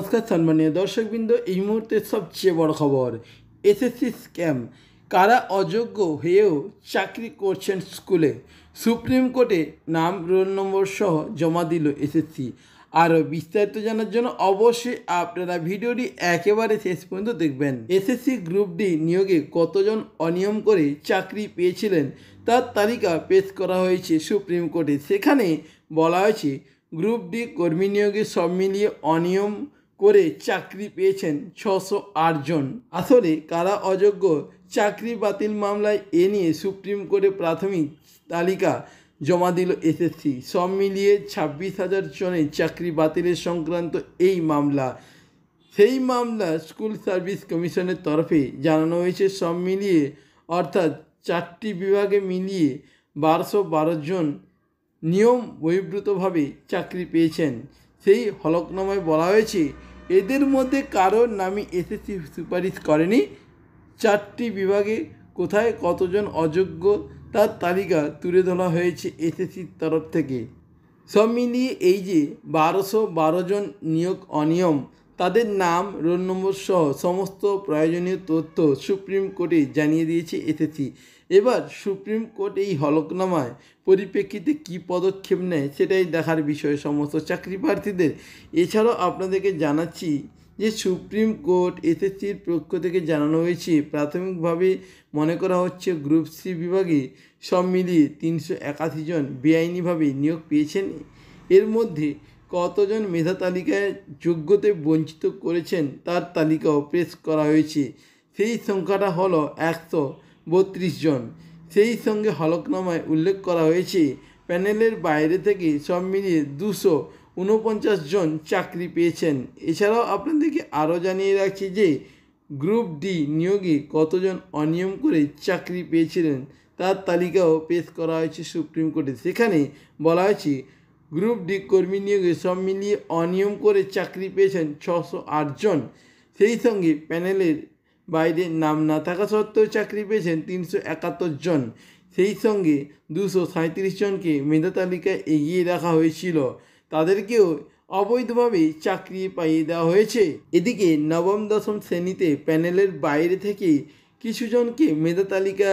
নমস্কার সম্মানীয় দর্শকবৃন্দ, এই মুহূর্তে সবচেয়ে বড় খবর, এসএসসি স্ক্যাম, কারা অযোগ্য হয়েও চাকরি করছেন স্কুলে। সুপ্রিম কোর্টে নাম, রোল নম্বর সহ জমা দিল এসএসসি। আরও বিস্তারিত জানার জন্য অবশ্যই আপনারা ভিডিওটি একেবারে শেষ পর্যন্ত দেখবেন। এসএসসি গ্রুপ ডি নিয়োগে কতজন অনিয়ম করে চাকরি পেয়েছিলেন তার তালিকা পেশ করা হয়েছে সুপ্রিম কোর্টে। সেখানে বলা হয়েছে গ্রুপ ডি কর্মী নিয়োগে সব মিলিয়ে অনিয়ম করে চাকরি পেয়েছেন 608 জন। আসলে কারা অযোগ্য চাকরি বাতিল মামলায় এ নিয়ে সুপ্রিম কোর্টে প্রাথমিক তালিকা জমা দিল এসএসসি। সব মিলিয়ে 26,000 জনের চাকরি বাতিলের সংক্রান্ত এই মামলা। সেই মামলা স্কুল সার্ভিস কমিশনের তরফে জানানো হয়েছে সব মিলিয়ে অর্থাৎ 4টি বিভাগে মিলিয়ে 1212 জন নিয়ম বহির্ভূতভাবে চাকরি পেয়েছেন। সেই হলফনামায় বলা হয়েছে এদের মধ্যে কারোর নামই এসএসসি সুপারিশ করেনি। 4টি বিভাগে কোথায় কতজন অযোগ্য তার তালিকা তুলে ধরা হয়েছে এসএসসির তরফ থেকে। সব মিলিয়ে এই যে 1212 জন নিয়োগ অনিয়ম, তাদের নাম, রোল নম্বর সহ সমস্ত প্রয়োজনীয় তথ্য সুপ্রিম কোর্টে জানিয়ে দিয়েছে এসএসসি। এবার সুপ্রিম কোর্ট এই হলফনামায় পরিপ্রেক্ষিতে কী পদক্ষেপ নেয় সেটাই দেখার বিষয় সমস্ত চাকরি প্রার্থীদের। এছাড়াও আপনাদেরকে জানাচ্ছি যে সুপ্রিম কোর্ট এসএসসির পক্ষ থেকে জানানো হয়েছে প্রাথমিকভাবে মনে করা হচ্ছে গ্রুপ সি বিভাগে সব মিলিয়ে 381 জন বেআইনিভাবে নিয়োগ পেয়েছেন। এর মধ্যে কতজন মেধা তালিকায় যোগ্যতে বঞ্চিত করেছেন তার তালিকাও পেশ করা হয়েছে। সেই সংখ্যাটা হলো 132 জন। সেই সঙ্গে হলফনামায় উল্লেখ করা হয়েছে প্যানেলের বাইরে থেকে সব মিলিয়ে 249 জন চাকরি পেয়েছেন। এছাড়াও আপনাদেরকে আরও জানিয়ে রাখছি যে গ্রুপ ডি নিয়োগে কতজন অনিয়ম করে চাকরি পেয়েছিলেন তার তালিকাও পেশ করা হয়েছে সুপ্রিম কোর্টে। সেখানে বলা হয়েছে গ্রুপ ডি কর্মী নিয়োগে সব মিলিয়ে অনিয়ম করে চাকরি পেয়েছেন 608 জন। সেই সঙ্গে প্যানেলের বাইরে নাম না থাকা সত্ত্বেও চাকরি পেয়েছেন 371 জন। সেই সঙ্গে 237 জনকে মেধা তালিকায় এগিয়ে রাখা হয়েছিল, তাদেরকেও অবৈধভাবে চাকরি পাইয়ে দেওয়া হয়েছে। এদিকে নবম দশম শ্রেণীতে প্যানেলের বাইরে থেকে কিছু জনকে মেধা তালিকা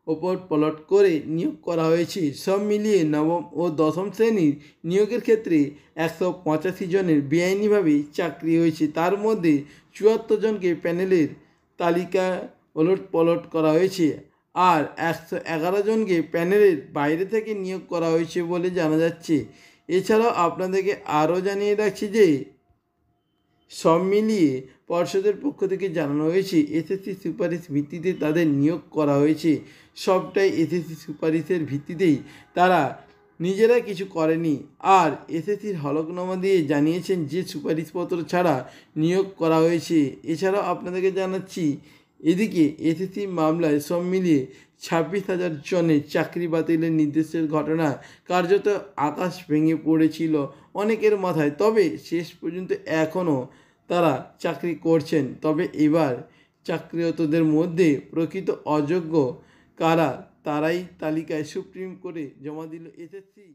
ওপর প্লট করে নিয়োগ করা হয়েছে। সব মিলিয়ে নবম ও দশম শ্রেণীর নিয়োগের ক্ষেত্রে 185 জনের বেআইনিভাবে চাকরি হয়েছে। তার মধ্যে 74 জনকে প্যানেলের তালিকা ওলট পলট করা হয়েছে আর 111 জনকে প্যানেলের বাইরে থেকে নিয়োগ করা হয়েছে বলে জানা যাচ্ছে। এছাড়াও আপনাদেরকে আরও জানিয়ে রাখছি যে সব মিলিয়ে পর্ষদের পক্ষ থেকে জানানো হয়েছে এসএসসি সুপারিশ ভিত্তিতে তাদের নিয়োগ করা হয়েছে। সবটাই এসএসসি সুপারিশের ভিত্তিতেই, তারা নিজেরা কিছু করেনি। আর এসএসসির হলফনামা দিয়ে জানিয়েছেন যে সুপারিশপত্র ছাড়া নিয়োগ করা হয়েছে। এছাড়াও আপনাদেরকে জানাচ্ছি এদিকে এসএসসি মামলায় সব মিলিয়ে 26,000 জনের চাকরি বাতিলের নির্দেশের ঘটনা কার্যত আকাশ ভেঙে পড়েছিল অনেকের মাথায়। তবে শেষ পর্যন্ত এখনও তারা চাকরি করছেন। তবে এবার চাকরিরতদের মধ্যে প্রকৃত অযোগ্য কারা তারাই তালিকায় সুপ্রিম কোর্টে জমা দিল এসএসসি।